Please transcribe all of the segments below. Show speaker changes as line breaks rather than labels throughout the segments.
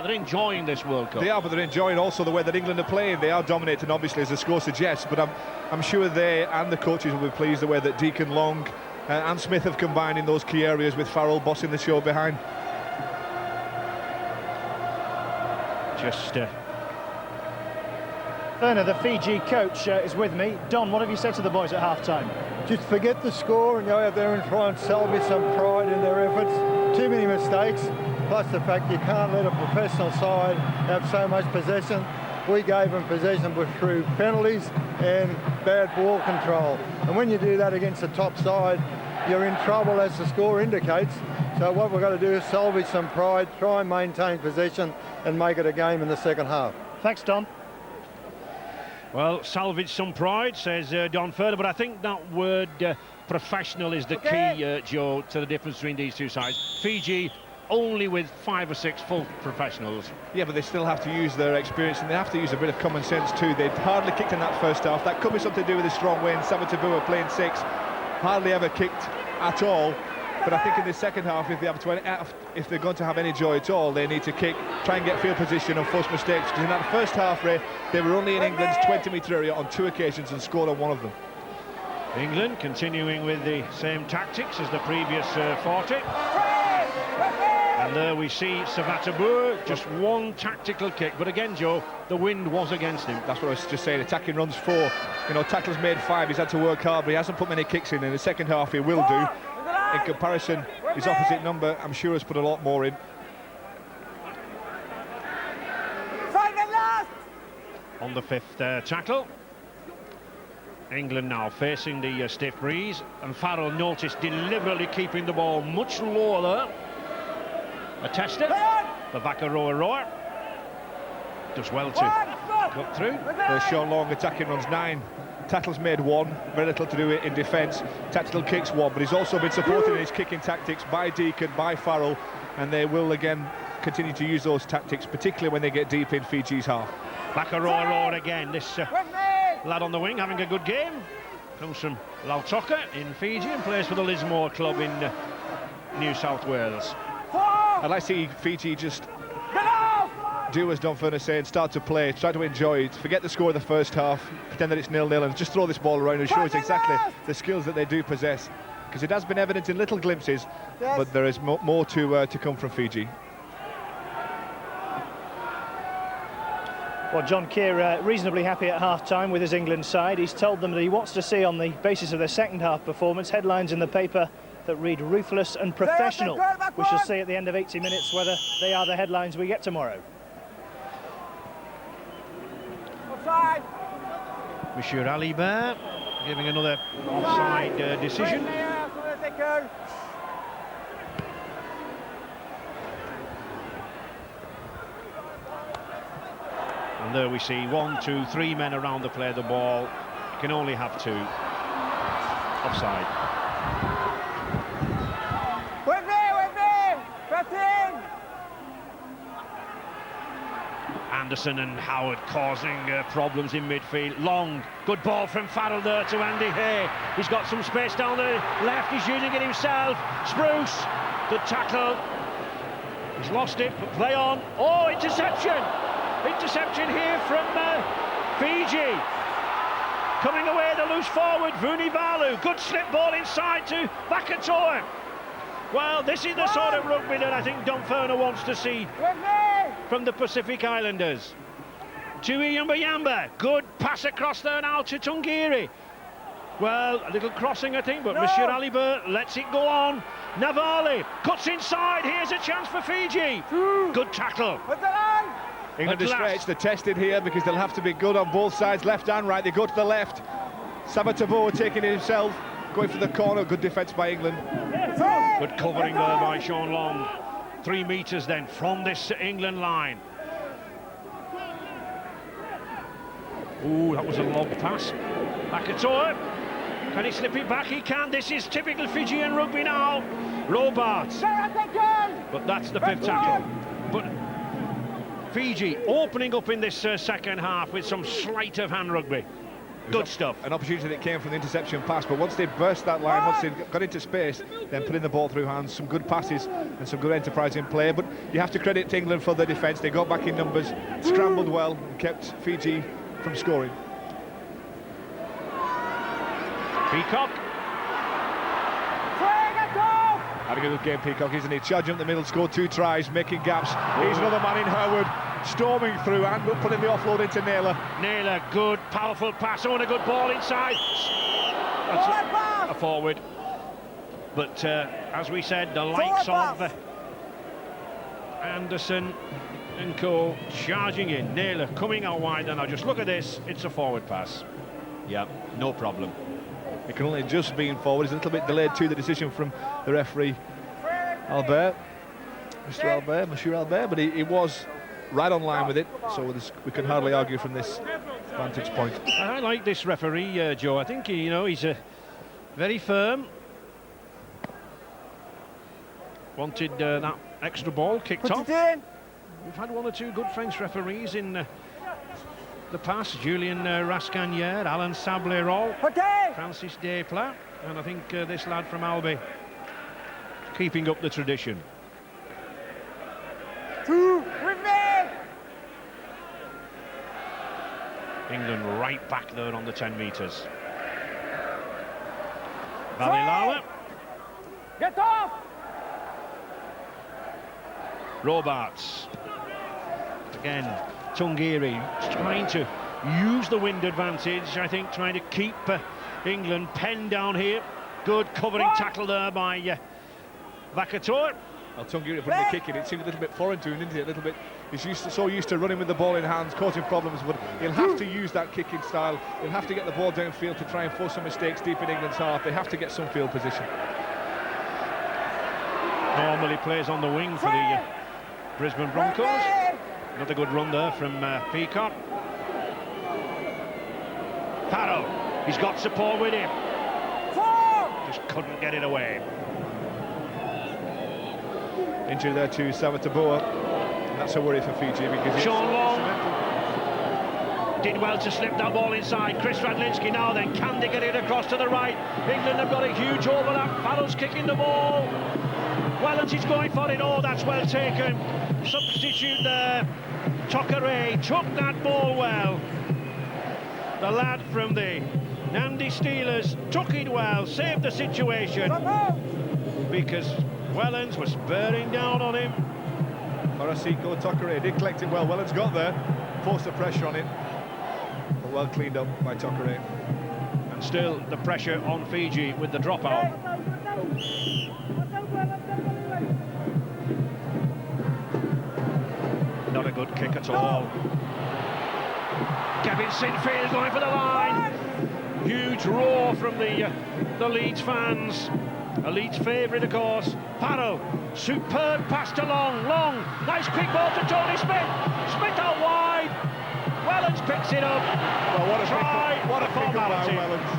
They're enjoying this World Cup.
They are, but they're enjoying also the way that England are playing. They are dominating, obviously, as the score suggests, but I'm sure they and the coaches will be pleased the way that Deacon, Long and Smith have combined in those key areas, with Farrell bossing the show behind.
Werner, the Fiji coach, is with me. Don, what have you said to the boys at half-time?
Just forget the score and go out there and try and salvage some pride in their efforts. Too many mistakes, plus the fact you can't let a professional side have so much possession. We gave them possession through penalties and bad ball control. And when you do that against the top side, you're in trouble, as the score indicates. So what we've got to do is salvage some pride, try and maintain possession and make it a game in the second half.
Thanks, Don.
Well, salvage some pride, says Don Furter, but I think that word professional is the key, Joe, to the difference between these two sides. Fiji only with 5 or 6 full professionals.
Yeah, but they still have to use their experience, and they have to use a bit of common sense too. They'd hardly kicked in that first half. That could be something to do with the strong wind. Savatabua playing 6, hardly ever kicked at all. But I think in the second half, if they're going to have any joy at all, they need to kick, try and get field position and force mistakes. Because in that first half, Ray, they were only in England's 20-metre area on 2 occasions and scored on 1 of them.
England continuing with the same tactics as the previous 40. And there we see Savatabua, just 1 tactical kick. But again, Joe, the wind was against him.
That's what I was just saying. Attacking runs 4. You know, tackles made 5. He's had to work hard, but he hasn't put many kicks in. In the second half, he will do. In comparison, his opposite number, I'm sure, has put a lot more in.
On the 5th tackle, England now facing the stiff breeze, and Farrell noticed deliberately keeping the ball much lower there. A tester for Vakaroa does well to cut through.
There's Sean Long attacking runs 9. Tackles made 1, very little to do in defence. Tactical kicks 1, but he's also been supported in his kicking tactics by Deacon, by Farrell, and they will again continue to use those tactics, particularly when they get deep in Fiji's half.
Vakaroa again, this lad on the wing having a good game. Comes from Lautoka in Fiji and plays for the Lismore club in New South Wales.
I'd like to see Fiji just do as Don Furner saying, start to play, try to enjoy it, forget the score of the first half, pretend that it's 0-0 and just throw this ball around and show us exactly the skills that they do possess. Because it has been evident in little glimpses, but there is more to come from Fiji.
Well, John Keir reasonably happy at half-time with his England side. He's told them that he wants to see, on the basis of their second half performance, headlines in the paper that read ruthless and professional. We shall see at the end of 80 minutes whether they are the headlines we get tomorrow.
Monsieur Ali Bear giving another offside decision. And there we see 1, 2, 3 men around the play of the ball. You can only have 2. Offside.
With me! Batting!
Anderson and Howard causing problems in midfield. Long, good ball from Farrell there to Andy Hay. He's got some space down the left, he's using it himself. Spruce, the tackle. He's lost it, but play on. Oh, interception! Interception here from Fiji. Coming away, the loose forward, Vunivalu. Good slip ball inside to Vakatoa. Well, this is the sort of rugby that I think Don Furner wants to see from the Pacific Islanders. Tui Yamba, good pass across there now to Tungiri. Well, a little crossing, I think, but Monsieur Alibert lets it go on. Navali cuts inside, here's a chance for Fiji. Good tackle.
England are stretched, they're tested here because they'll have to be good on both sides, left and right. They go to the left. Savatabua taking it himself, going for the corner. Good defence by England.
Good covering there by Sean Long. 3 metres then from this England line. Ooh, that was a long pass. Vakatoa, can he slip it back? He can. This is typical Fijian rugby now. Robarts, but that's the 5th tackle. But Fiji opening up in this second half with some sleight of hand rugby. Good stuff.
An opportunity that came from the interception pass, but once they burst that line, once they got into space, then putting the ball through hands, some good passes and some good enterprise in play. But you have to credit to England for their defence. They got back in numbers, scrambled well, and kept Fiji from scoring.
Peacock.
Having a good game, Peacock, isn't he? Charging up the middle, scored 2 tries, making gaps. Here's another man in Herwood, storming through and putting the offload into Naylor.
Naylor, good, powerful pass, and a good ball inside. That's a forward. But as we said, the likes of Anderson and co charging in. Naylor coming out wide, and now just look at this, it's a forward pass. Yeah, no problem.
It can only just be forward. It's a little bit delayed to the decision from the referee, Albert, Monsieur Albert, but he was right on line with it, so we can hardly argue from this vantage point.
I like this referee, Joe. I think he's very firm. Wanted that extra ball kicked off. We've had 1 or 2 good French referees in the past. Julien Rascagnère, Alain Sablerol, Francis Desplat, and I think this lad from Albi keeping up the tradition. England right back there on the 10 metres. Valilawa.
Get off!
Robarts. Again, Tungiri trying to use the wind advantage, I think, trying to keep England penned down here. Good covering tackle there by Vakator.
Well, Tungiri putting the kick in, it seemed a little bit foreign to him, didn't it? A little bit. He's so used to running with the ball in hands, causing problems, but he'll have to use that kicking style. He'll have to get the ball downfield to try and force some mistakes deep in England's half. They have to get some field position.
Normally plays on the wing for the Brisbane Broncos. Another good run there from Peacock. Farrell, he's got support with him. Just couldn't get it away.
Injury there to Savataboa. That's a worry for Fiji because
Sean Long did well to slip that ball inside. Chris Radlinski now then, can they get it across to the right? England have got a huge overlap. Farrell's kicking the ball. Wellens is going for it. Oh, that's well taken. Substitute there. Tokere took that ball well. The lad from the Nandi Steelers took it well, saved the situation, because Wellens was bearing down on him.
Farasiko Tokere did collect it well. Wellens got there, forced the pressure on it, but well cleaned up by Tokere.
And still the pressure on Fiji with the dropout. Not a good kick at all. Kevin Sinfield going for the line. Huge roar from the Leeds fans. A Leeds favourite, of course. Farrell, superb pass to Long. Nice quick ball to Tony Smith. Smith out wide. Wellens picks it up.
Well, what a
try.
What a
formality.
Wellens.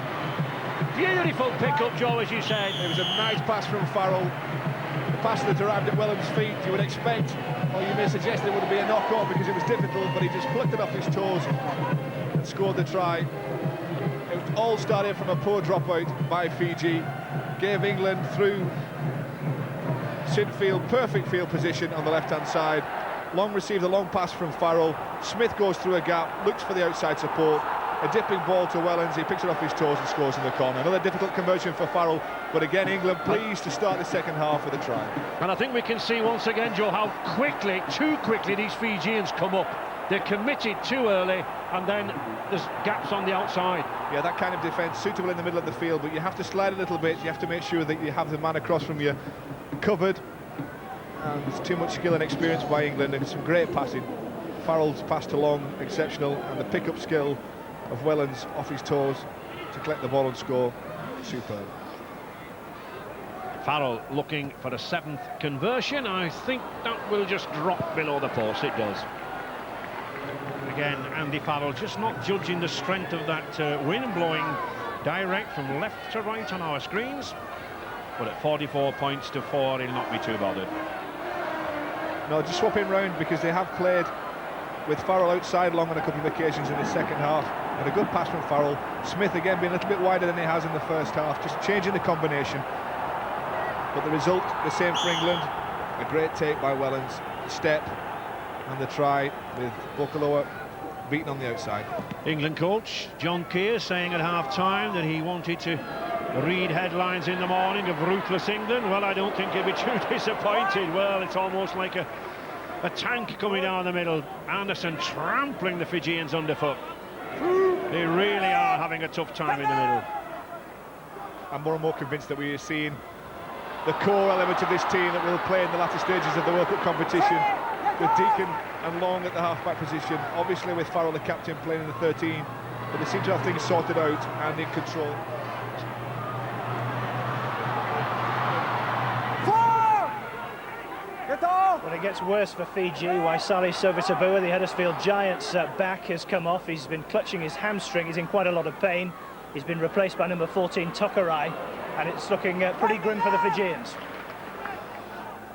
Beautiful pick-up, Joe, as you said.
It was a nice pass from Farrell. The pass that arrived at Wellens' feet, you would expect, or you may suggest there would be a knock-on because it was difficult, but he just plucked it off his toes and scored the try. It all started from a poor dropout by Fiji. Gave England through Sinfield perfect field position on the left-hand side. Long received a long pass from Farrell. Smith goes through a gap, looks for the outside support. A dipping ball to Wellens, he picks it off his toes and scores in the corner. Another difficult conversion for Farrell, but again England pleased to start the second half with a try.
And I think we can see once again, Joe, how quickly, too quickly, these Fijians come up. They're committed too early, and then there's gaps on the outside.
Yeah, that kind of defence, suitable in the middle of the field, but you have to slide a little bit. You have to make sure that you have the man across from you covered. And there's too much skill and experience by England, and some great passing. Farrell's pass to Long, exceptional, and the pick-up skill of Wellens off his toes to collect the ball and score, superb.
Farrell looking for a 7th conversion. I think that will just drop below the post. It does. Again, Andy Farrell just not judging the strength of that wind blowing direct from left to right on our screens. But at 44 points to 4, he'll not be too bothered.
No, just swap him round because they have played with Farrell outside Long on a couple of occasions in the second half. And a good pass from Farrell. Smith again being a little bit wider than he has in the first half, just changing the combination. But the result, the same for England. A great take by Wellens, step, and the try with Bokaloa beaten on the outside.
England coach John Keir saying at half-time that he wanted to read headlines in the morning of ruthless England. Well, I don't think he'll be too disappointed. Well, it's almost like a tank coming down the middle. Anderson trampling the Fijians underfoot. They really are having a tough time in the middle.
I'm more and more convinced that we are seeing the core element of this team that will play in the latter stages of the World Cup competition, with Deacon and Long at the half-back position, obviously with Farrell the captain playing in the 13, but they seem to have things sorted out and in control.
Well, it gets worse for Fiji. Waisale Sovitabua, the Huddersfield Giants' back has come off. He's been clutching his hamstring. He's in quite a lot of pain. He's been replaced by number 14 Tokarai, and it's looking pretty grim for the Fijians.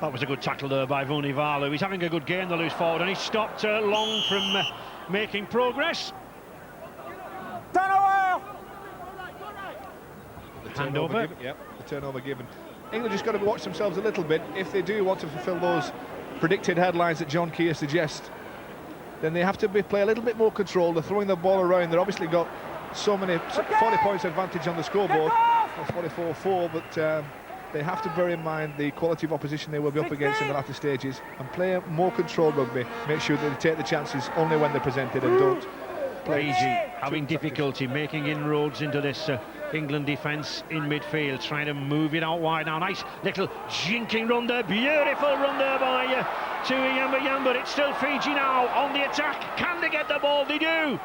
That was a good tackle there by Vunivalu. He's having a good game, the loose forward, and he stopped Long from making progress.
Turnover!
The turnover given, yep, the turnover given. England just got to watch themselves a little bit. If they do want to fulfil those predicted headlines that John Keir suggests, then they have to play a little bit more control. They're throwing the ball around. They've obviously got so many 40 points advantage on the scoreboard. That's 44-4, but they have to bear in mind the quality of opposition they will be up against in the latter stages and play more control rugby. Make sure that they take the chances only when they're presented and don't play.
Fiji having difficulty making inroads into this England defence in midfield, trying to move it out wide now. Nice little jinking run there, beautiful run there by Tui Yamba. It's still Fiji now on the attack. Can they get the ball? They do.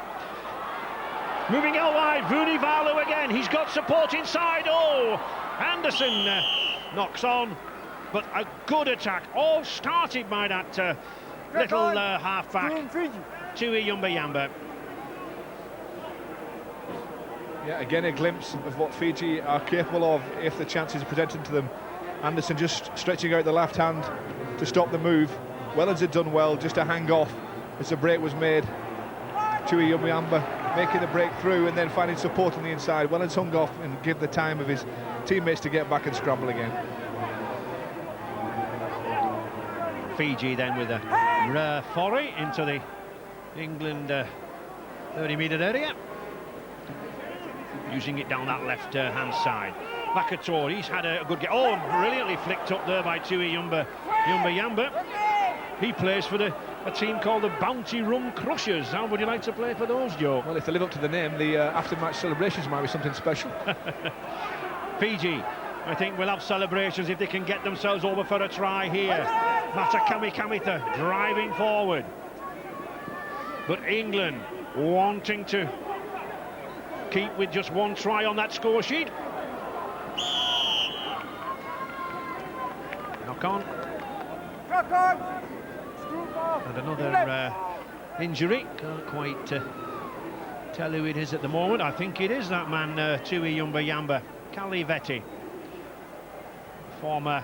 Moving out wide, Vunivalu again. He's got support inside. Oh, Anderson knocks on, but a good attack. All started by that little half-back, Tui Yamba.
Yeah, again a glimpse of what Fiji are capable of if the chances are presented to them. Anderson just stretching out the left hand to stop the move. Wellens had done well just to hang off as the break was made. Tui Yamba making the break through and then finding support on the inside. Wellens hung off and give the time of his teammates to get back and scramble again.
Fiji then with a rare foray into the England 30-metre area, using it down that left hand side. Lakator, he's had a good game. Oh, brilliantly flicked up there by Tui Yamba. He plays for a team called the Bounty Rum Crushers. How would you like to play for those, Joe?
Well, if they live up to the name, the after-match celebrations might be something special.
Fiji, I think, will have celebrations if they can get themselves over for a try here. Matakami Kamitha driving forward. But England wanting to keep with just one try on that score sheet. Knock on. And another injury. Can't quite tell who it is at the moment. I think it is that man, Tui Yamba. Kali Vetti, former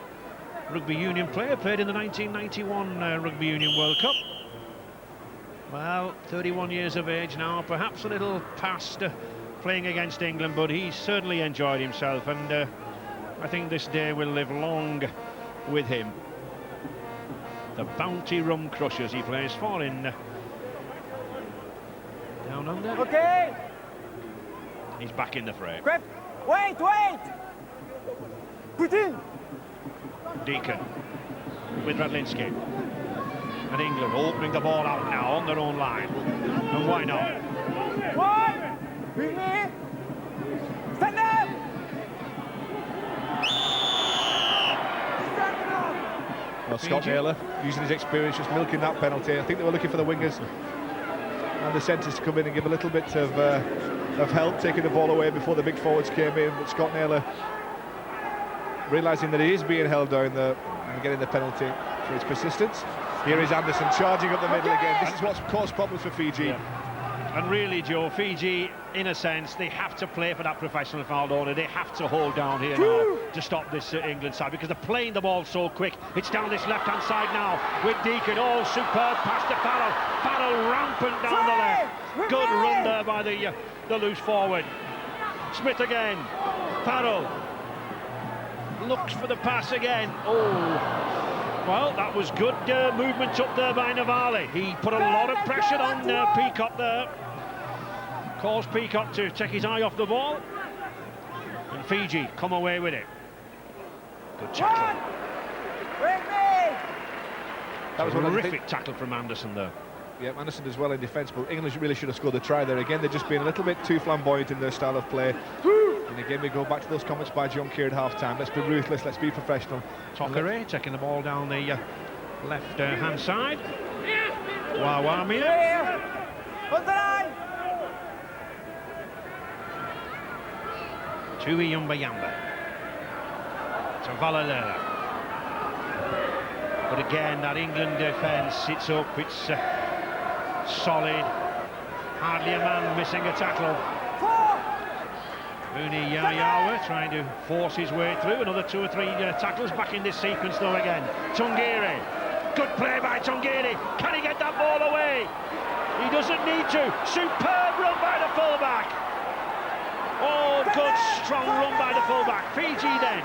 rugby union player, played in the 1991 Rugby Union World Cup. Well, 31 years of age now, perhaps a little past playing against England, but he certainly enjoyed himself, and I think this day will live long with him. The Bounty Rum Crushers he plays for in down under.
Okay.
He's back in the fray.
Wait! Put in!
Deacon with Radlinski. And England opening the ball out now on their own line. And why not?
One! With me! Stand up!
Well, Scott Naylor using his experience, just milking that penalty. I think they were looking for the wingers and the centres to come in and give a little bit of help, taking the ball away before the big forwards came in. But Scott Naylor, realising that he is being held down there and getting the penalty for his persistence. Here is Anderson charging up the middle again. This is what's caused problems for Fiji.
And really, Joe, Fiji, in a sense, they have to play for that professional foul order. They have to hold down here now to stop this England side, because they're playing the ball so quick. It's down this left-hand side now with Deacon. Oh, superb pass to Farrell. Farrell rampant down the left. Good run there by the loose forward. Smith again. Farrell looks for the pass again. Oh. Well, that was good movement up there by Navali. He put a lot of pressure on Peacock there. Caused Peacock to take his eye off the ball. And Fiji come away with it. Good tackle. That was a terrific tackle from Anderson there.
Yeah, Anderson as well in defence, but England really should have scored the try there. Again, they're just being a little bit too flamboyant in their style of play. And again, we go back to those comments by John Keir at half-time. Let's be ruthless, let's be professional.
Tokere taking the ball down the left-hand side. Wawamia. Tui Yumbayamba. To Valalera. But again, that England defence sits up, it's solid. Hardly a man missing a tackle. Uni Yayawa trying to force his way through. Another 2 or 3 tackles back in this sequence though again. Tungiri. Good play by Tungiri. Can he get that ball away? He doesn't need to. Superb run by the fullback. Oh, good strong run by the fullback. Fiji then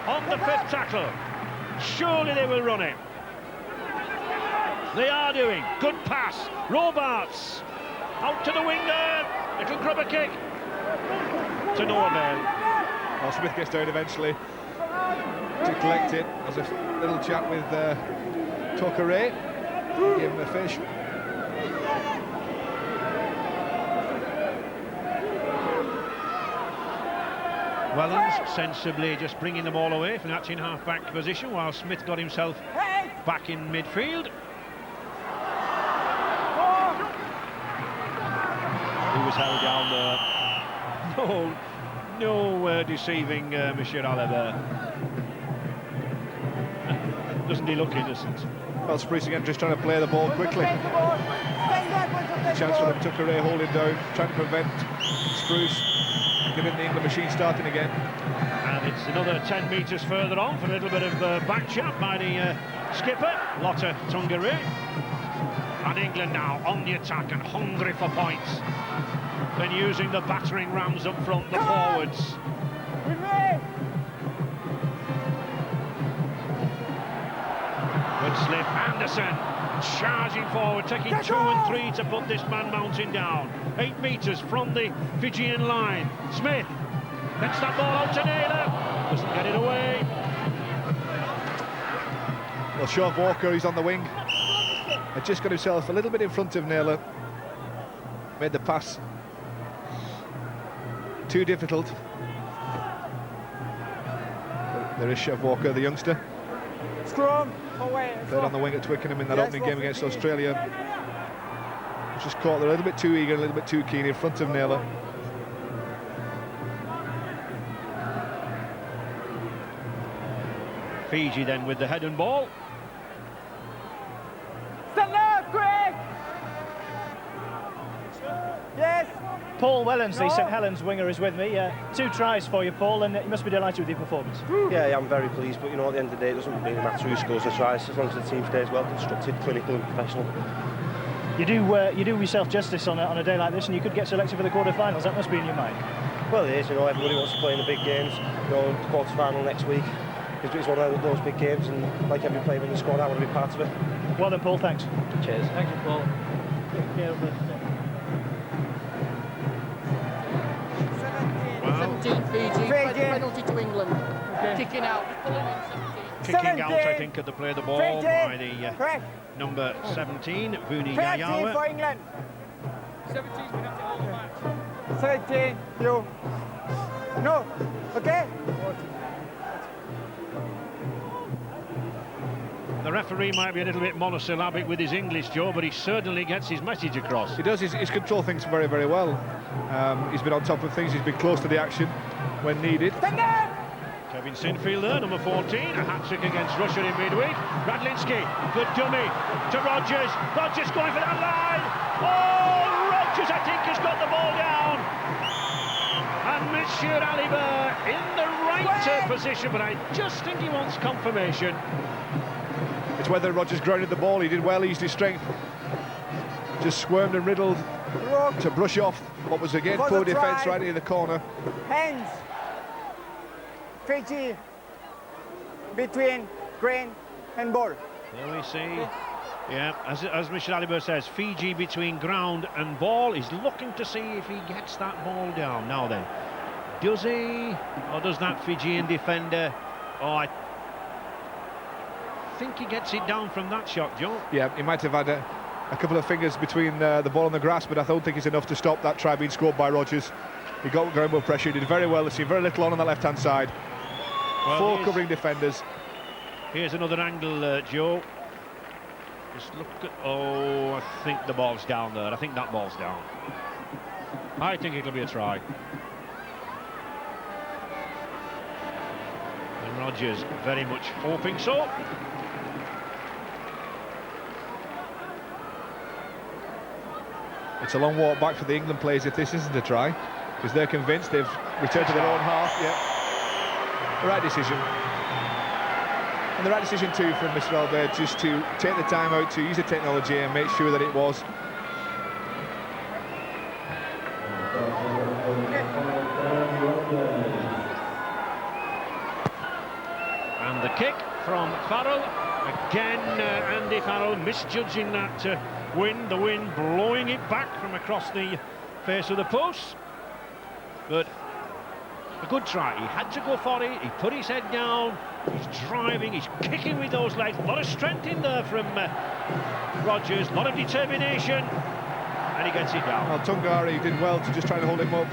on the 5th tackle. Surely they will run it. They are doing. Good pass. Robarts. Out to the wing there. Little grubber kick. To no avail.
Well, Smith gets down eventually to collect it. There's a little chat with Tokere. Give him a fish.
Wellens sensibly just bringing the ball away from that in half-back position, while Smith got himself back in midfield. He was held down there. No deceiving Monsieur Oliver. Doesn't he look innocent?
Well, Spruce again just trying to play the ball quickly. Chance for them, Tokere holding down, trying to prevent Spruce getting the England machine starting again.
And it's another 10 metres further on for a little bit of back chat by the skipper, Lotta Tungiri. And England now on the attack and hungry for points. Then using the battering rams up front, the forwards. Good slip, Anderson charging forward, taking 2 and 3 to put this man mountain down. 8 metres from the Fijian line. Smith gets that ball out to Naylor, doesn't get it away.
Well, Sean Walker, he's on the wing. Had just got himself a little bit in front of Naylor. Made the pass too difficult. There is Chev Walker, the youngster.
Scrum away.
Played on the wing at Twickenham in that opening game against Australia. Was just caught there a little bit too eager, a little bit too keen in front of Naylor.
Fiji then with the head and ball.
Stand up, Greg! Yes!
Paul Wellens, the St Helens winger, is with me. 2 tries for you, Paul, and you must be delighted with your performance.
Yeah, I'm very pleased, but you know, at the end of the day, it doesn't really matter who scores the tries, as long as the team stays well constructed, clinical and professional. You
do yourself justice on a day like this, and you could get selected for the quarter-finals. That must be in your mind.
Well, it is, you know, everybody wants to play in the big games. You know, the quarter-final next week is one of those big games, and like every player in the squad, I want to be part of it.
Well then, Paul, thanks.
Cheers.
Thank you, Paul.
Wow.
17 Fiji, penalty to England. Kicking out.
Kicking out, I think, at the play of the ball by the number 17, Vuni Yayawa.
For England.
17's been up to all the match.
17, you. No, okay?
The referee might be a little bit monosyllabic with his English, Joe, but he certainly gets his message across.
He does, he's controlled things very, very well. He's been on top of things, he's been close to the action when needed.
Stand up!
Kevin Sinfield there, number 14, a hat-trick against Russia in midweek. Radlinski, good dummy to Rogers. Rogers going for that line. Oh, Rogers, I think, has got the ball down. And Monsieur Alibert in the right position, but I just think he wants confirmation.
It's whether Rogers grounded the ball. He did well, he used his strength. Just squirmed and riddled to brush off what was again poor defence right in the corner.
Hands. Fiji between green and ball.
There we see. Yeah, as Michel Alibert says, Fiji between ground and ball. He's looking to see if he gets that ball down. Now then, does he, or does that Fijian defender? Oh, I think he gets it down from that shot, Joe.
Yeah, he might have had a couple of fingers between the ball and the grass, but I don't think it's enough to stop that try being scored by Rogers. He got ground ball pressure, he did very well. There's seen very little on that left-hand side.
Well,
4 covering defenders.
Here's another angle, Joe. Just look at... Oh, I think the ball's down there. I think that ball's down. I think it'll be a try. And Rogers very much hoping so.
It's a long walk back for the England players if this isn't a try, because they're convinced they've returned to their own half. Yeah, the right decision. And the right decision too from Mr. Albert, just to take the time out to use the technology and make sure that it was.
And the kick from Farrell. Again, Andy Farrell misjudging that wind, the wind blowing it back from across the face of the post. But a good try. He had to go for it. He put his head down. He's driving. He's kicking with those legs. A lot of strength in there from Rogers. A lot of determination. And he gets it down.
Well, Tungari did well to just try to hold him up,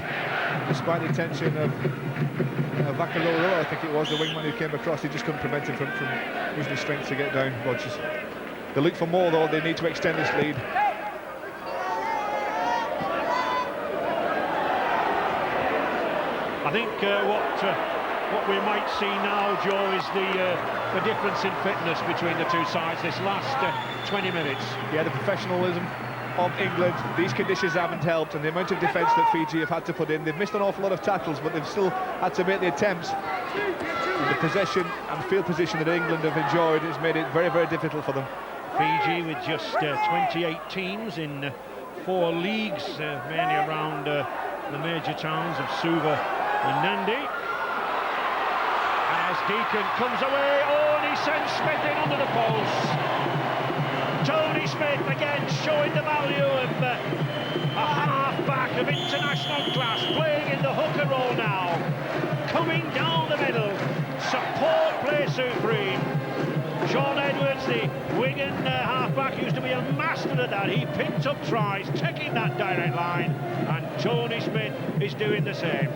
despite the tension of Vakarolo, I think it was, the wingman who came across. He just couldn't prevent him from using his strength to get down Rogers. They look for more, though. They need to extend this lead.
I think what we might see now, Joe, is the difference in fitness between the two sides this last 20 minutes.
Yeah, the professionalism of England. These conditions haven't helped, and the amount of defence that Fiji have had to put in. They've missed an awful lot of tackles, but they've still had to make the attempts. The possession and field position that England have enjoyed has made it very, very difficult for them.
Fiji with just 28 teams in 4 leagues, mainly around the major towns of Suva and Nandi. As Deacon comes away, and he sends Smith in under the post. Tony Smith again showing the value of a half-back of international class, playing in the hooker role now, coming down the middle, support play supreme. Sean Edwards, the Wigan half-back, used to be a master at that. He picked up tries, taking that direct line, and Tony Smith is doing the same.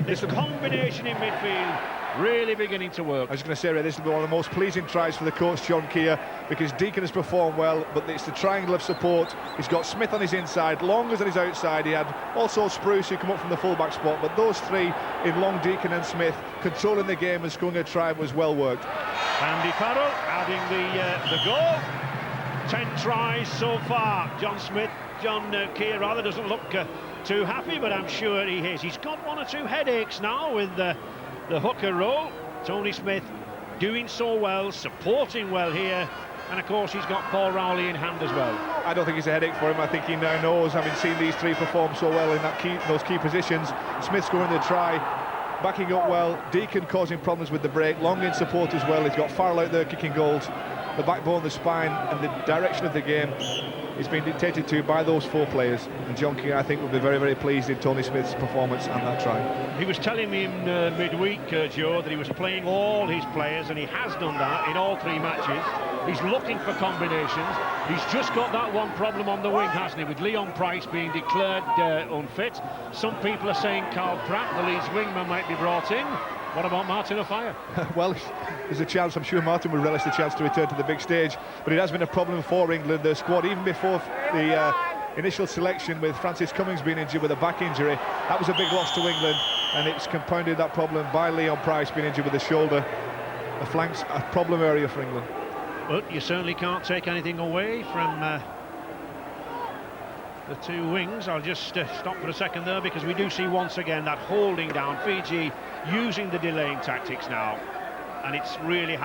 This combination in midfield really beginning to work.
I was going to say, Ray, this will be one of the most pleasing tries for the coach, John Keir, because Deacon has performed well, but it's the triangle of support. He's got Smith on his inside, Longers on his outside. He had also Spruce, who come up from the full-back spot, but those three in Long, Deacon and Smith controlling the game and scoring a try was well worked.
Andy Farrell adding the goal. 10 tries so far. John Keir rather doesn't look too happy, but I'm sure he is. He's got 1 or 2 headaches now with the hooker role. Tony Smith doing so well, supporting well here, and of course he's got Paul Rowley in hand as well.
I don't think it's a headache for him. I think he now knows, having seen these three perform so well in those key positions. Smith scoring the try, backing up well, Deacon causing problems with the break, Long in support as well. He's got Farrell out there kicking goals. The backbone, the spine and the direction of the game is being dictated to by those 4 players, and John King, I think, will be very, very pleased in Tony Smith's performance and that try.
He was telling me in midweek, Joe, that he was playing all his players, and he has done that in all 3 matches. He's looking for combinations. He's just got that one problem on the wing, hasn't he, with Leon Price being declared unfit. Some people are saying Carl Pratt, the Leeds wingman, might be brought in. What about Martin O'Fire?
Well, there's a chance. I'm sure Martin would relish the chance to return to the big stage, but it has been a problem for England. The squad, even before the initial selection, with Francis Cummings being injured with a back injury, that was a big loss to England, and it's compounded that problem by Leon Price being injured with the shoulder. The flanks a problem area for England.
But you certainly can't take anything away from the two wings. I'll just stop for a second there, because we do see once again that holding down. Fiji using the delaying tactics now, and it's really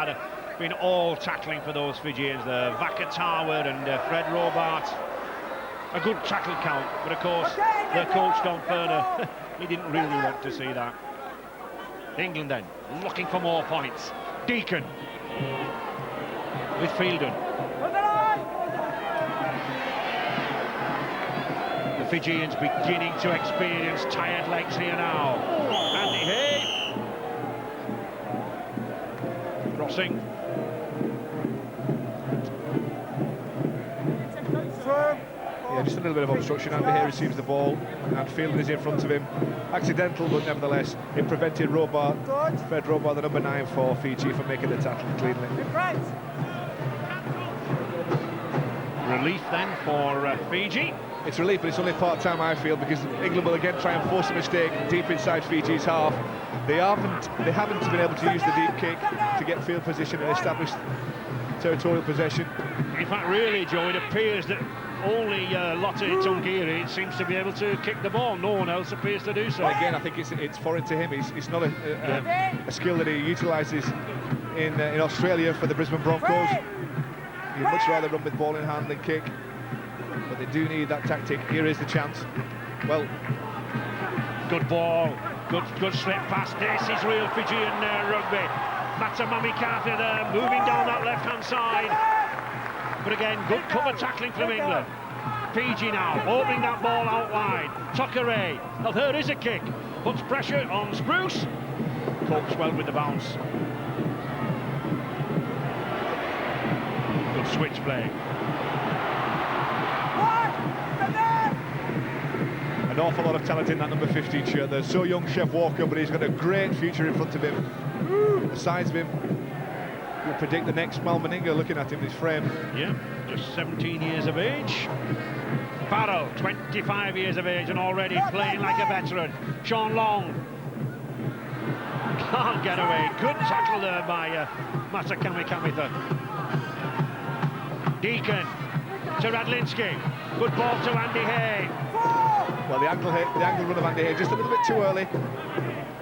been all tackling for those Fijians there. Vakatawa and Fred Robart. A good tackle count, but of course their coach Don Ferner, he didn't really want to see that. England then looking for more points. Deacon with Fielden. The Fijians beginning to experience tired legs here now. Andy Hay crossing.
Yeah, just a little bit of obstruction. Andy Hay receives the ball, and Fielden is in front of him. Accidental, but nevertheless, it prevented Fred Robart, the number 9 for Fiji, from making the tackle cleanly.
Relief then for Fiji.
It's relief, but it's only part-time, I feel, because England will again try and force a mistake deep inside Fiji's half. They haven't been able to use the deep kick to get field position and establish territorial possession.
In fact, really, Joe, it appears that only Lotte Tungiri seems to be able to kick the ball. No one else appears to do so.
Again, I think it's foreign to him. It's not a skill that he utilises in Australia for the Brisbane Broncos. He'd much rather run with ball in hand than kick. But they do need that tactic. Here is the chance. Well,
good ball, good slip past. This is real Fijian rugby. Matamami Carter there, moving down that left-hand side. But again, good cover tackling from England. Fiji now, opening that ball out wide. Tokere, well, there is a kick. Puts pressure on Spruce. Copes well with the bounce. Good switch play.
An awful lot of talent in that number 15 shirt. They're so young, Chef Walker, but he's got a great future in front of him. The size of him, you'll predict the next Mal Meninga looking at him, his frame.
Yeah, just 17 years of age. Farrell, 25 years of age and already playing like a veteran. Sean Long can't get away. Good tackle there by Matakami Kamitha. Deacon to Radlinski. Good ball to Andy Hay.
Well, the angle run of Andy Hay just a little bit too early.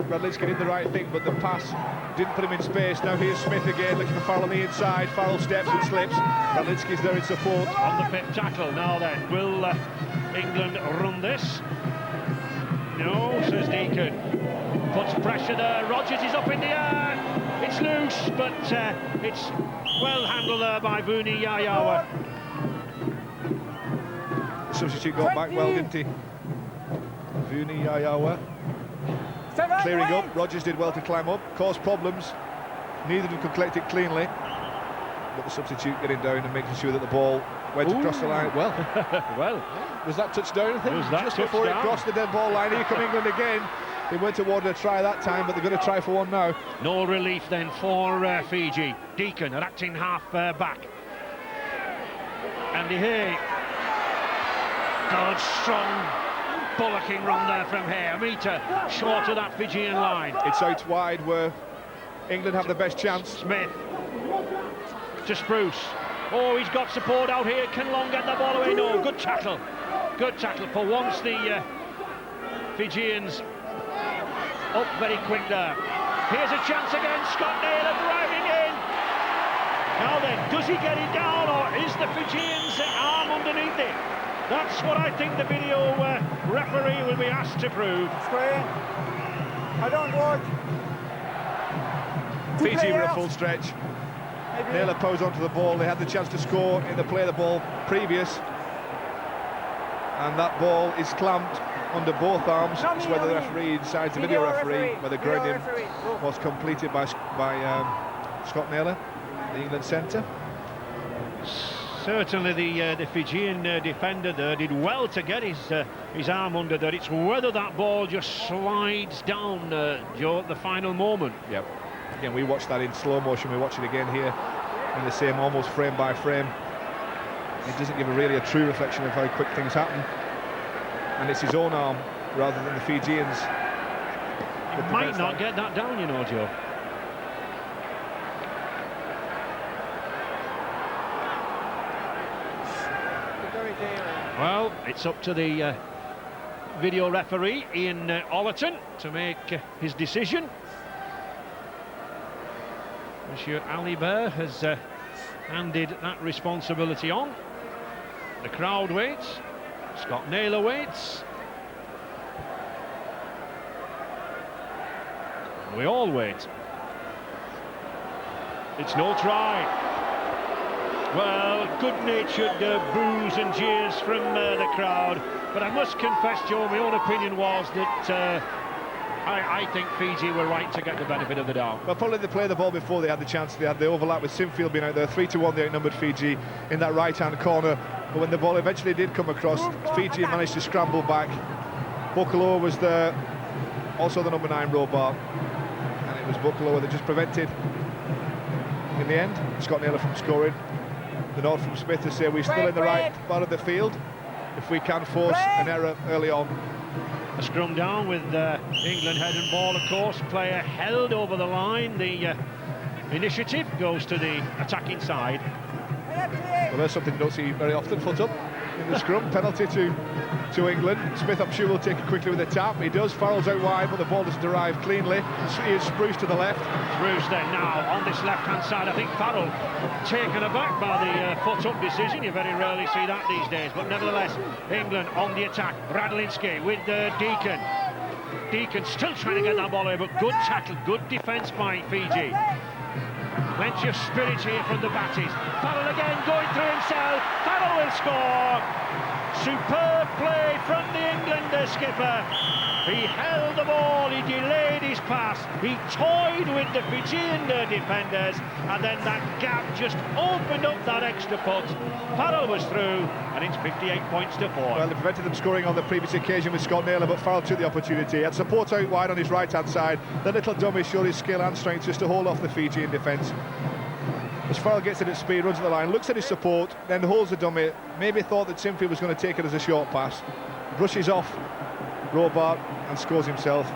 Radlinski did the right thing, but the pass didn't put him in space. Now here's Smith again, looking for Farrell on the inside. Farrell steps and slips. Radlinski's there in support.
On the fifth tackle. Now then, will England run this? No, says Deacon. Puts pressure there. Rogers is up in the air. It's loose, but it's well handled there by Vuni Yayawa.
The substitute got back well, didn't he? Vuni Yayawa clearing up. Rogers did well to climb up, caused problems. Neither of them could collect it cleanly, but the substitute getting down and making sure that the ball went across the line. Well,
well,
was that touchdown? I think
was that
just before it crossed the dead ball line. Here come England again. They went toward a try that time, but they're going to try for one now.
No relief then for Fiji. Deacon, an acting half back. Andy Hay. Good, strong bullocking run there from Hay. A metre short of that Fijian line.
It's out wide where England have the best chance.
Smith to Spruce. Oh, he's got support out here. Can Long get the ball away? No, good tackle. Good tackle. For once the Fijians up very quick there. Here's a chance again. Scott Naylor driving in. Now then, does he get it down, or is the Fijian's arm underneath it? That's what I think the video referee will be asked to prove.
Screen. I don't watch.
Fiji were a full stretch. Naylor posed onto the ball. They had the chance to score in the play of the ball previous, and that ball is clamped under both arms. It's whether the referee decides, the video referee, whether grounding was completed by Scott Naylor, the England centre.
Certainly the Fijian defender there did well to get his arm under there. It's whether that ball just slides down, Joe, at the final moment.
Yep. Again, we watched that in slow motion. We watch it again here in the same, almost frame by frame. It doesn't give a true reflection of how quick things happen. And it's his own arm rather than the Fijians.
He might not get that down, you know, Joe. Well, it's up to the video referee, Ian Ollerton, to make his decision. Monsieur Alibert has handed that responsibility on. The crowd waits. Scott Naylor waits. We all wait. It's no try. Well, good-natured boos and jeers from the crowd. But I must confess, Joe, my own opinion was that I think Fiji were right to get the benefit of the doubt.
Well, probably they played the ball before they had the chance. They had the overlap with Sinfield being out there. 3-1 they outnumbered Fiji in that right-hand corner. But when the ball eventually did come across, Fiji managed to scramble back. Bokaloa was there, also the number 9 Robart. And it was Bokaloa that just prevented, in the end, Scott Naylor from scoring. The nod from Smith to say we're still in the right part of the field if we can force an error early on.
A scrum down with England head and ball, of course. Player held over the line. The initiative goes to the attacking side.
Well, there's something you don't see very often. Foot up in the scrum. Penalty to England. Smith, I'm sure, will take it quickly with a tap. He does. Farrell's out wide, but the ball doesn't arrive cleanly. Here's Spruce to the left.
Spruce then now on this left-hand side. I think Farrell taken aback by the foot-up decision. You very rarely see that these days. But nevertheless, England on the attack. Radlinski with Deacon. Deacon still trying to get that ball away, but good tackle, good defence by Fiji. Plenty of spirit here from the Batties. Farrell again going through himself. Farrell will score. Superb play from the England skipper. He held the ball, he delayed his pass, he toyed with the Fijian defenders, and then that gap just opened up that extra putt. Farrell was through, and it's 58 points to 4.
Well, they prevented them scoring on the previous occasion with Scott Naylor, but Farrell took the opportunity. He had support out wide on his right-hand side. The little dummy showed his skill and strength just to hold off the Fijian defence. As Farrell gets it at speed, runs at the line, looks at his support, then holds the dummy. Maybe thought that Sinfield was going to take it as a short pass. Brushes off Robart and scores himself.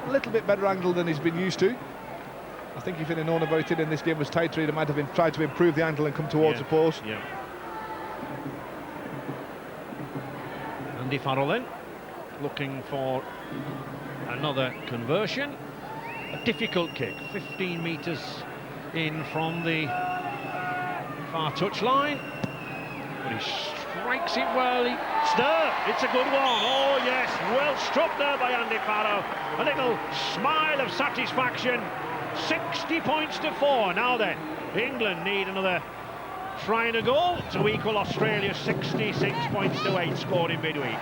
A little bit better angle than he's been used to. I think if he'd have known about it and this game was tighter, he might have been tried to improve the angle and come towards the post.
Yeah. Andy Farrell then, looking for another conversion. A difficult kick, 15 metres in from the far touchline, but he strikes it well. It's a good one. Oh yes, well struck there by Andy Farrell. A little smile of satisfaction. 60 points to 4. Now then, England need another try and a goal to equal Australia. 66 points to 8 scored in midweek.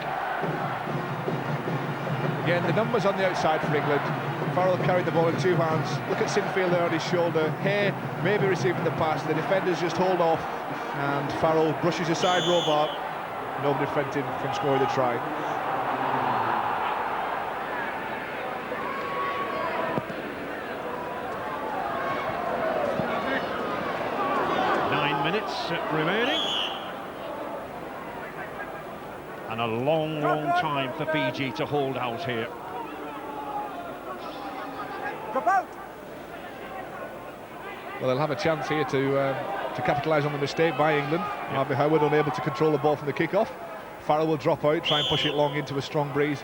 Again, the numbers on the outside for England. Farrell carried the ball in 2 hands. Look at Sinfield there on his shoulder. Hay maybe receiving the pass. The defenders just hold off, and Farrell brushes aside Robart. Nobody prevented him from scoring the try.
Remaining, and a long time for Fiji to hold out here.
Well, they'll have a chance here to capitalise on the mistake by England. Marby Howard unable to control the ball from the kick-off. Farrell will drop out, try and push it long into a strong breeze.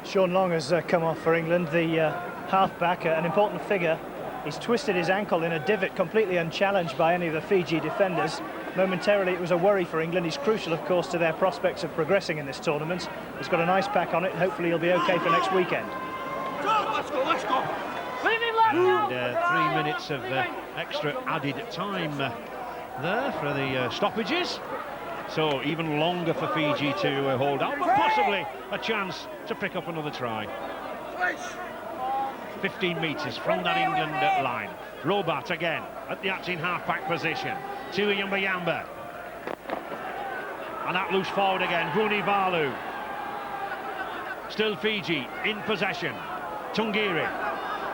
Sean Long has come off for England, the half-back, an important figure. He's twisted his ankle in a divot, completely unchallenged by any of the Fiji defenders. Momentarily it was a worry for England. He's crucial, of course, to their prospects of progressing in this tournament. He's got a nice pack on it. Hopefully he'll be okay for next weekend.
Let's go.
And 3 minutes of extra added time there for the stoppages. So even longer for Fiji to hold out, but possibly a chance to pick up another try. 15 metres from that England line. Robart again at the acting half-back position. Tuiyamba. And that loose forward again. Vunivalu. Still Fiji in possession. Tungiri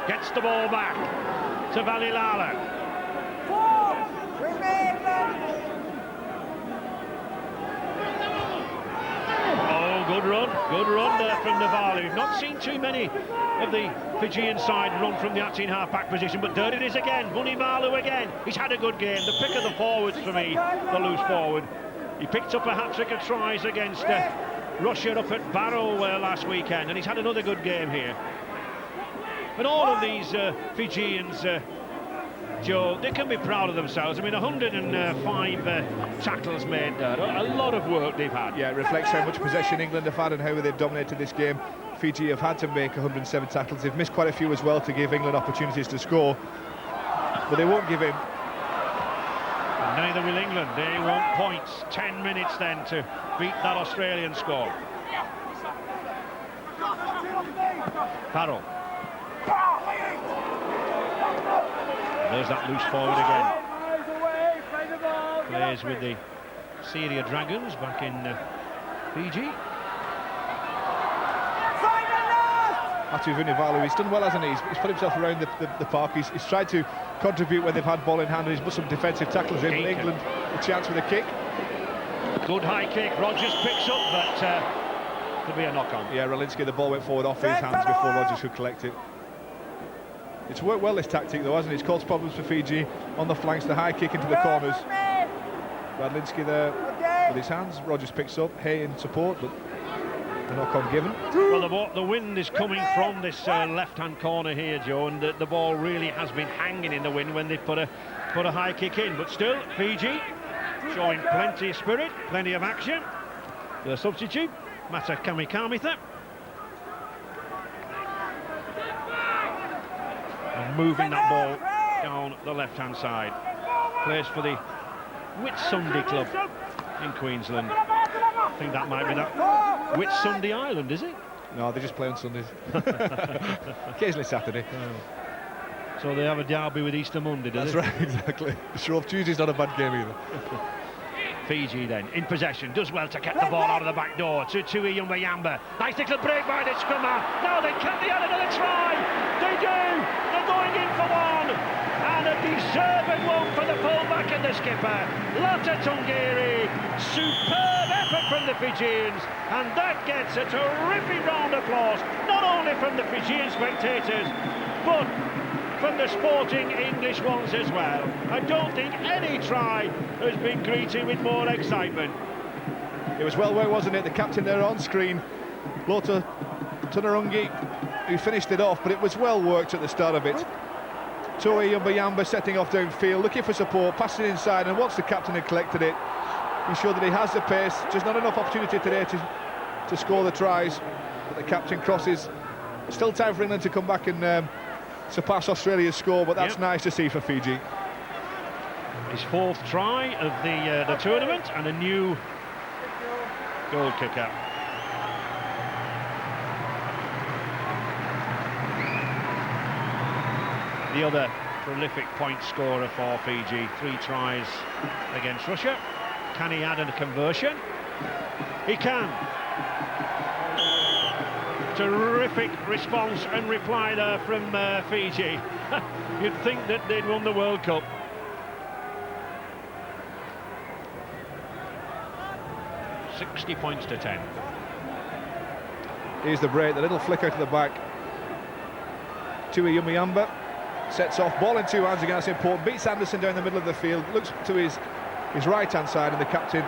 gets the ball back to Valilala. Oh, good Good run there from Navalu. We've not seen too many of the Fijian side run from the 18 half-back position, but there it is again. Vunivalu again. He's had a good game. The pick of the forwards for me, the loose forward. He picked up a hat-trick of tries against Russia up at Barrow last weekend, and he's had another good game here. And all of these Fijians, Joe, they can be proud of themselves. I mean, 105 tackles made there. A lot of work they've had.
Yeah, it reflects how much possession England have had and how they've dominated this game. Fiji have had to make 107 tackles. They've missed quite a few as well to give England opportunities to score. But they won't give in.
And neither will England. They want points. 10 minutes then to beat that Australian score. Farrell. There's that loose forward again. Plays with the Syria Dragons back in Fiji.
Atu Vunivalu, he's done well, hasn't he? He's put himself around the park. He's tried to contribute when they've had ball in hand, and he's put some defensive tackles in. But England a chance with a kick.
Good high kick. Rogers picks up, but could be a knock-on.
Yeah, Rolinski, the ball went forward off his hands before Rogers could collect it. It's worked well, this tactic, though, hasn't it? It's caused problems for Fiji on the flanks, the high kick into the corners. Radlinski there with his hands. Rogers picks up. Hay in support, but the knock-on given.
Well, the wind is coming from this left-hand corner here, Joe, and the ball really has been hanging in the wind when they put a high kick in. But still, Fiji showing plenty of spirit, plenty of action. The substitute, Mata Kamikamitha. And moving that ball down the left-hand side. Plays for the Whitsunday club in Queensland. I think that might be that Whitsunday Island, is it?
No, they just play on Sundays. Occasionally Saturday.
Oh. So they have a derby with Easter Monday, do they?
That's right, exactly. Shrove Tuesday's not a bad game either.
Fiji then, in possession, does well to get the ball out of the back door to Tui Yumbayamba. Nice little break by the scrummer. Now they can they add another try. They do. They're going in for one. And a deserved one for the fullback and the skipper. Lata Tungiri. Superb effort from the Fijians. And that gets a terrific round of applause, not only from the Fijian spectators, but from the sporting English ones as well. I don't think any try has been greeted with more excitement.
It was well worked, wasn't it? The captain there on screen, Lota Tunarungi, who finished it off, but it was well worked at the start of it. Toi Yumbayamba setting off downfield, looking for support, passing inside, and once the captain had collected it, he showed that he has the pace. Just not enough opportunity today to score the tries, but the captain crosses. Still time for England to come back and surpass Australia's score, but that's nice to see for Fiji.
His fourth try of the tournament and a new goal kicker. The other prolific point scorer for Fiji, 3 tries against Russia. Can he add a conversion? He can. Terrific response and reply there from Fiji. You'd think that they'd won the World Cup. $60 points to 10.
Here's the break, the little flicker to the back. Tui Yumbayamba sets off, ball in 2 hands again, that's important. Beats Anderson down the middle of the field, looks to his right-hand side, and the captain,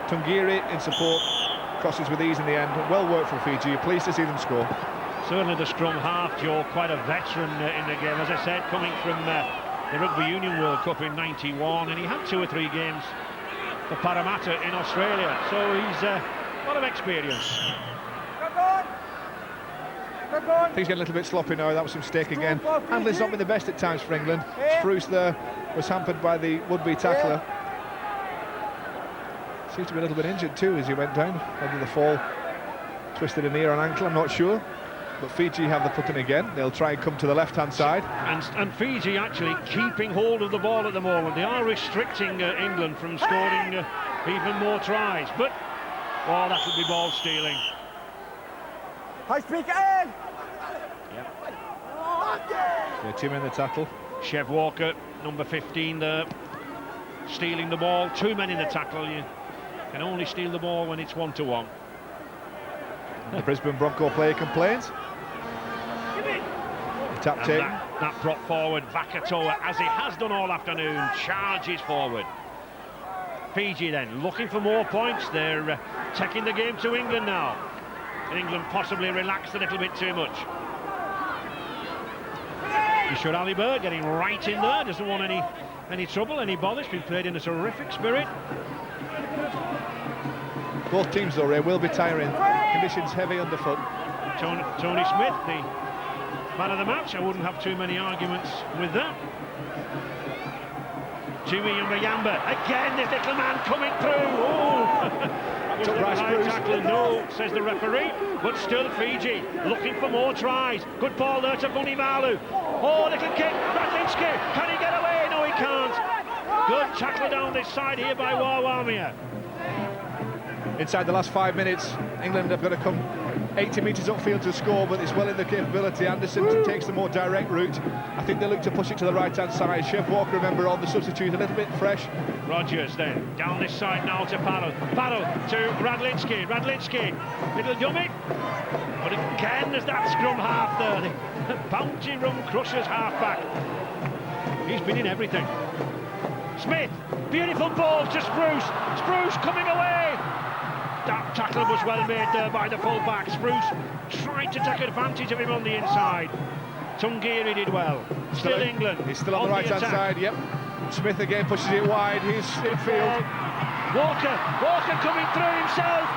Tungiri, in support, crosses with ease in the end. Well worked from Fiji. You're pleased to see them score.
Certainly the scrum half, Joe, quite a veteran in the game, as I said, coming from the Rugby Union World Cup in '91, and he had 2 or 3 games for Parramatta in Australia, so he's a lot of experience.
Things get a little bit sloppy now. That was a mistake again. Handling's not been the best at times for England. Spruce there was hampered by the would-be tackler. Seems to be a little bit injured too as he went down under the fall. Twisted an ear and ankle, I'm not sure. But Fiji have the punt in again. They'll try and come to the left-hand side.
And Fiji actually keeping hold of the ball at the moment. They are restricting England from scoring even more tries. But, oh, that would be ball stealing.
High speak in!
Yeah, team in the tackle.
Chev Walker, number 15 there, stealing the ball. 2 men in the tackle. You can only steal the ball when it's 1-to-1.
The Brisbane Bronco player complains. Tap taken.
That brought forward Vakatoa, as he has done all afternoon, charges forward. Fiji then looking for more points. They're taking the game to England now. England possibly relaxed a little bit too much. Ishur Ali Bird getting right in there, doesn't want any trouble, any bother. It's been played in a terrific spirit.
Both teams, though, Ray, will be tiring. Conditions heavy underfoot.
Tony Smith, the man of the match. I wouldn't have too many arguments with that. Jimmy Yamba. Again, this little man coming through. Oh!
Took right
tackle. No, says the referee. But still Fiji looking for more tries. Good ball there to Vunivalu. Oh, little kick. Radlinski. Can he get away? No, he can't. Good tackle down this side here by Wawamia.
Inside the last 5 minutes, England have got to come 80 metres upfield to score, but it's well in the capability. Anderson takes the more direct route. I think they look to push it to the right-hand side. Chef Walker, remember, on the substitute, a little bit fresh.
Rogers then, down this side now to Parrell. Parrell to Radlinski. Radlinski, little dummy. But again, there's that scrum half there. The bounty run crushers half-back. He's been in everything. Smith, beautiful ball to Spruce. Spruce coming away. That tackle was well made there by the full-back. Spruce tried to take advantage of him on the inside. Tungiri did well. Still England.
He's still on the right-hand side, yep. Smith again pushes it wide. He's in field.
Walker coming through himself.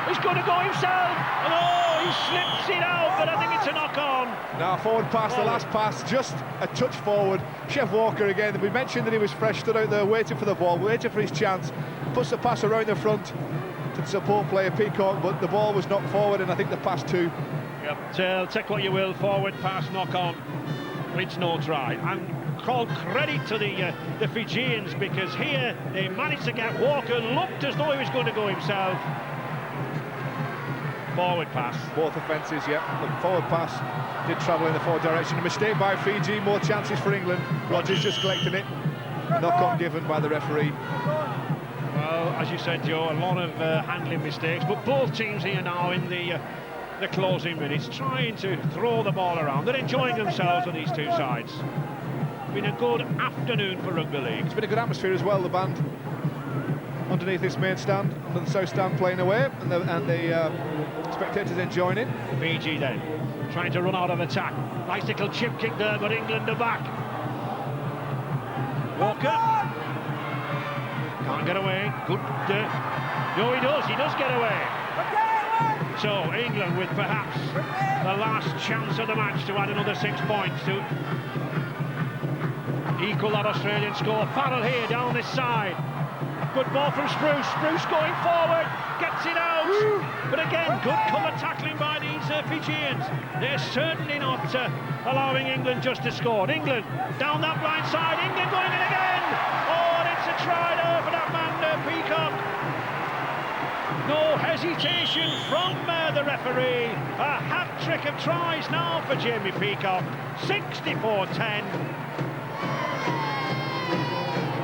He's going to go himself. And oh, he slips it out, but I think it's a knock-on.
Now forward pass, the last pass, just a touch forward. Chef Walker again. We mentioned that he was fresh, stood out there waiting for the ball, waiting for his chance. Puts the pass around the front to the support player Peacock, but the ball was knocked forward, and I think the pass too.
Yep. So take what you will. Forward pass, knock on. It's no try. And call credit to the Fijians, because here they managed to get Walker. Looked as though he was going to go himself. Forward pass.
Both offences, yep. The forward pass did travel in the forward direction. A mistake by Fiji. More chances for England. Rogers just collecting it. Knock on given by the referee.
Well, as you said, Joe, a lot of handling mistakes, but both teams here now in the closing minutes trying to throw the ball around. They're enjoying themselves on these two sides. Been a good afternoon for rugby league.
It's been a good atmosphere as well. The band underneath this main stand, under the south stand, playing away, and the spectators enjoying it.
Fiji then trying to run out of attack. Nice little chip kick there, but England are back. Walker can't get away. Good. No, he does get away. So England with perhaps the last chance of the match to add another 6 points to equal that Australian score. Farrell here down this side. Good ball from Spruce. Spruce going forward, gets it out. But again, good cover tackling by these Fijians. They're certainly not allowing England just to score. England down that blind side. England going in again. Oh, and it's a try there for that man, Peacock. No hesitation from the referee. A hat-trick of tries now for Jamie Peacock. 64-10.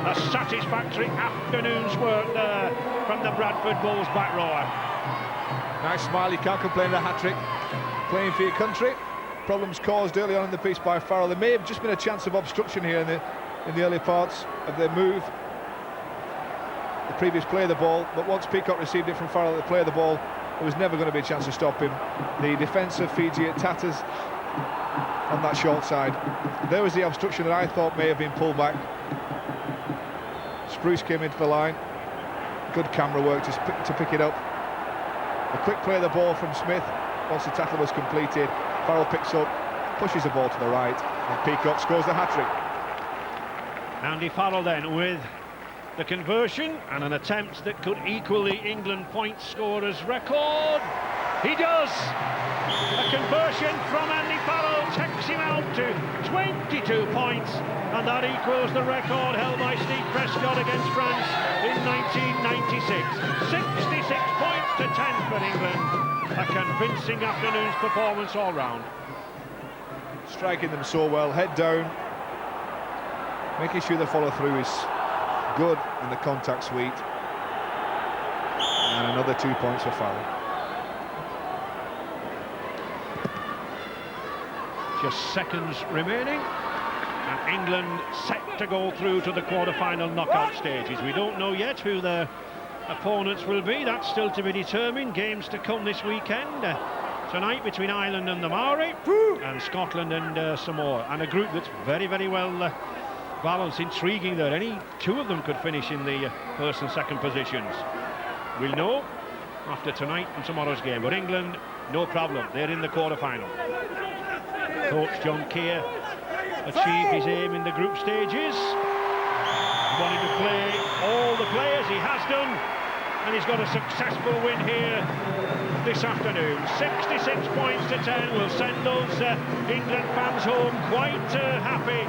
A satisfactory afternoon's work there from the Bradford Bulls back rower.
Nice smile, you can't complain of a hat-trick. Playing for your country. Problems caused early on in the piece by Farrell. There may have just been a chance of obstruction here in the early parts of their move. The previous play of the ball, but once Peacock received it from Farrell at the play of the ball, there was never going to be a chance to stop him. The defence of Fiji at tatters on that short side. There was the obstruction that I thought may have been pulled back. Spruce came into the line. Good camera work to pick it up. A quick play of the ball from Smith once the tackle was completed. Farrell picks up, pushes the ball to the right, and Peacock scores the hat-trick.
Andy Farrell then with the conversion and an attempt that could equal the England point scorers record. He does! A conversion from Andy Farrell takes him out to 22 points, and that equals the record held by Steve Prescott against France in 1996. 66 points to 10 for England. A convincing afternoon's performance all round.
Striking them so well, head down, making sure the follow through is good in the contact suite, and another 2 points for Farrell.
Just seconds remaining, and England set to go through to the quarter-final knockout stages. We don't know yet who their opponents will be. That's still to be determined. Games to come this weekend. Tonight between Ireland and the Maori, and Scotland and Samoa, and a group that's very, very well balanced, intriguing there. Any two of them could finish in the first and second positions. We'll know after tonight and tomorrow's game, but England, no problem, they're in the quarter-final. Coach John Keir achieved his aim in the group stages, wanted to play all the players, he has done, and he's got a successful win here this afternoon. 66 points to 10 will send those England fans home quite happy